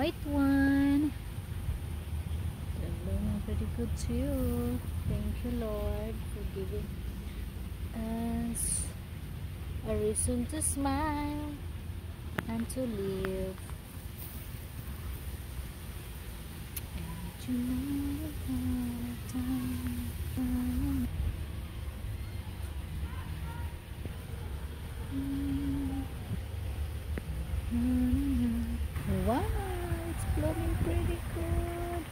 white one. They're blooming pretty good too. Thank you, Lord, for giving us a reason to smile and to live. And you know the time. Wow, it's blooming pretty good.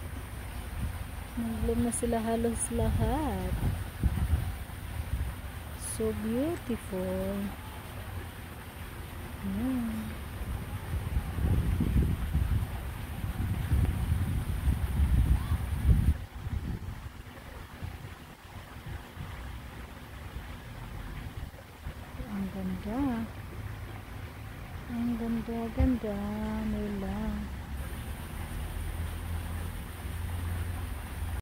Nag-bloom na sila halos lahat. So beautiful. Ang ganda. Ang ganda-ganda nila.